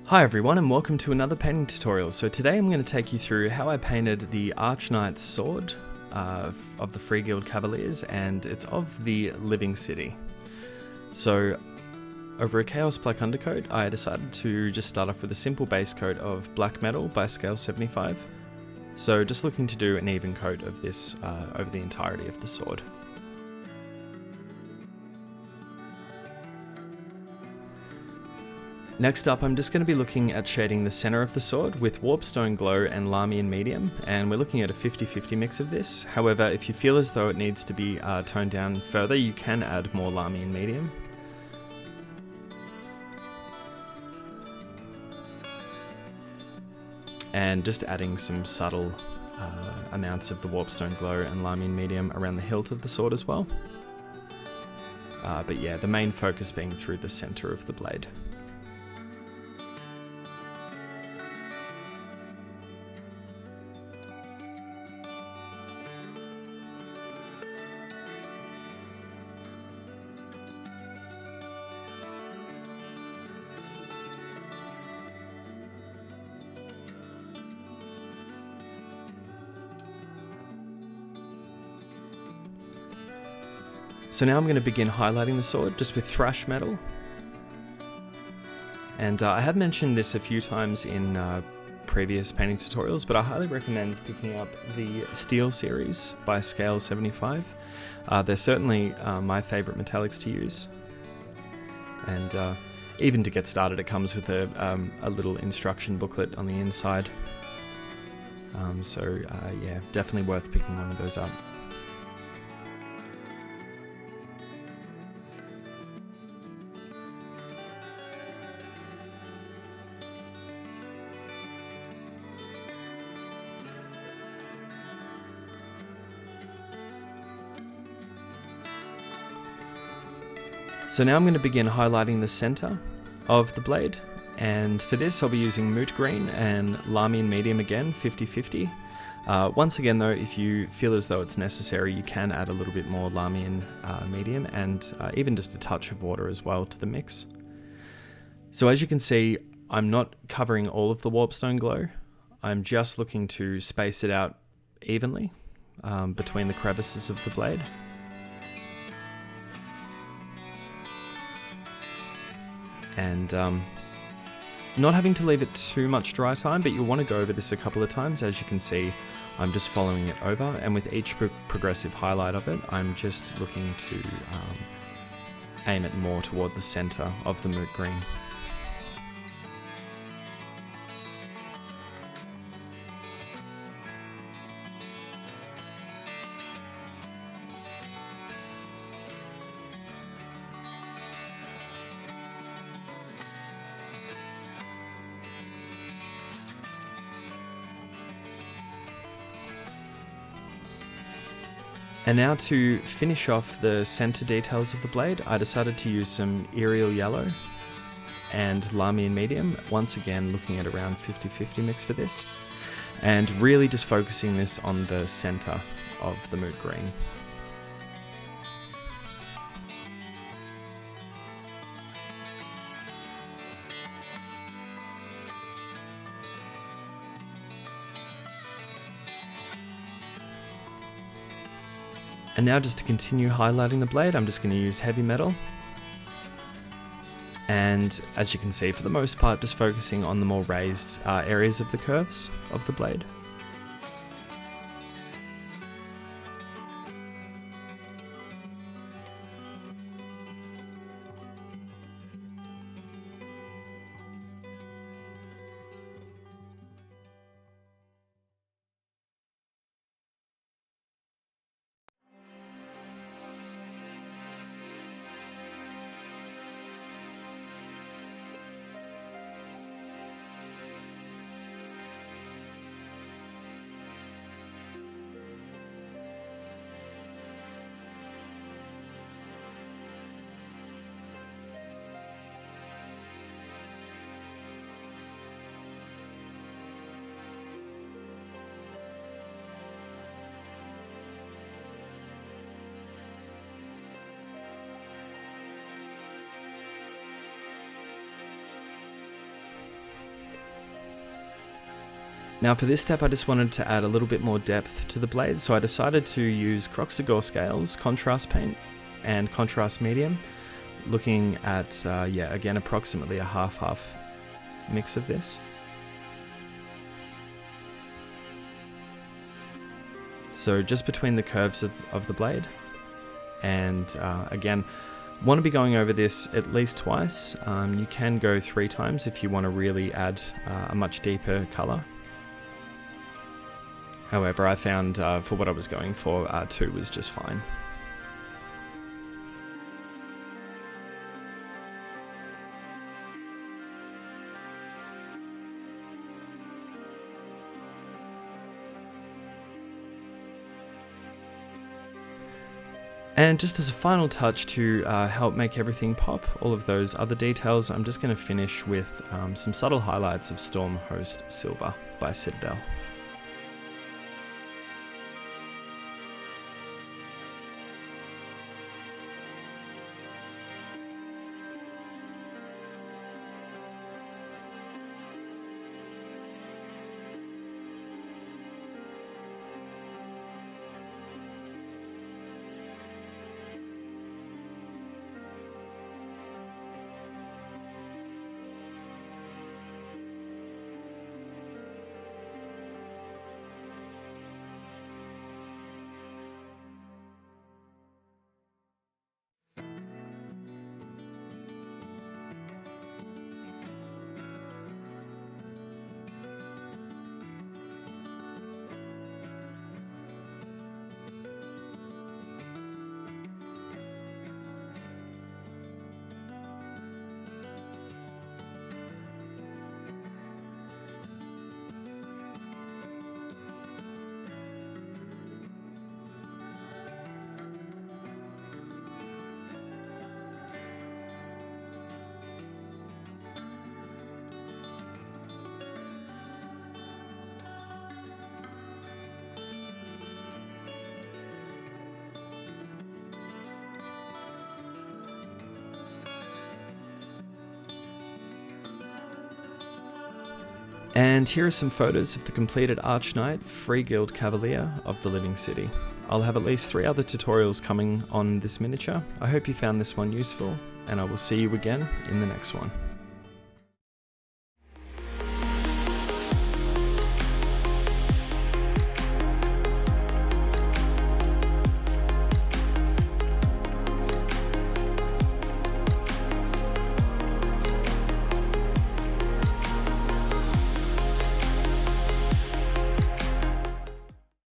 Hi everyone and welcome to another painting tutorial. So today I'm going to take you through how I painted the Arch-Knight's sword of the Freeguild Cavaliers, and it's of the living city. So over a Chaos Black undercoat I decided to just start off with a simple base coat of black metal by scale 75. So just looking to do an even coat of this over the entirety of the sword. Next up, I'm just going to be looking at shading the center of the sword with WARPSTONE Glow and LAHMIAN Medium, and we're looking at a 50-50 mix of this. However, if you feel as though it needs to be toned down further, you can add more LAHMIAN Medium. And just adding some subtle amounts of the WARPSTONE Glow and LAHMIAN Medium around the hilt of the sword as well. But yeah, the main focus being through the center of the blade. So now I'm going to begin highlighting the sword just with thrash metal. And I have mentioned this a few times in previous painting tutorials, but I highly recommend picking up the Steel series by scale 75. They're certainly my favorite metallics to use. And even to get started, it comes with a little instruction booklet on the inside. Yeah, definitely worth picking one of those up. So now I'm going to begin highlighting the center of the blade, and for this I'll be using MOOT green and LAHMIAN medium again, 50-50. Once again though, if you feel as though it's necessary, you can add a little bit more LAHMIAN medium and even just a touch of water as well to the mix. So as you can see, I'm not covering all of the WARPSTONE glow. I'm just looking to space it out evenly between the crevices of the blade. And not having to leave it too much dry time, but you'll want to go over this a couple of times. As you can see, I'm just following it over, and with each progressive highlight of it, I'm just looking to aim it more toward the center of the MOOT green. And now to finish off the center details of the blade, I decided to use some YRIEL yellow and LAHMIAN medium, once again looking at around 50-50 mix for this, and really just focusing this on the center of the MOOT green. And now just to continue highlighting the blade, I'm just going to use heavy metal. And as you can see, for the most part, just focusing on the more raised areas of the curves of the blade. Now for this step I just wanted to add a little bit more depth to the blade, so I decided to use KROXIGOR scales, contrast paint and contrast medium, looking at, yeah, again approximately a half-half mix of this. So just between the curves of the blade, and again, want to be going over this at least twice. You can go 3 times if you want to really add a much deeper colour. However, I found for what I was going for, 2 was just fine. And just as a final touch to help make everything pop, all of those other details, I'm just going to finish with some subtle highlights of STORMHOST Silver by Citadel. And here are some photos of the completed Arch-Knight Freeguild Cavalier of the Living City. I'll have at least 3 other tutorials coming on this miniature. I hope you found this one useful, and I will see you again in the next one.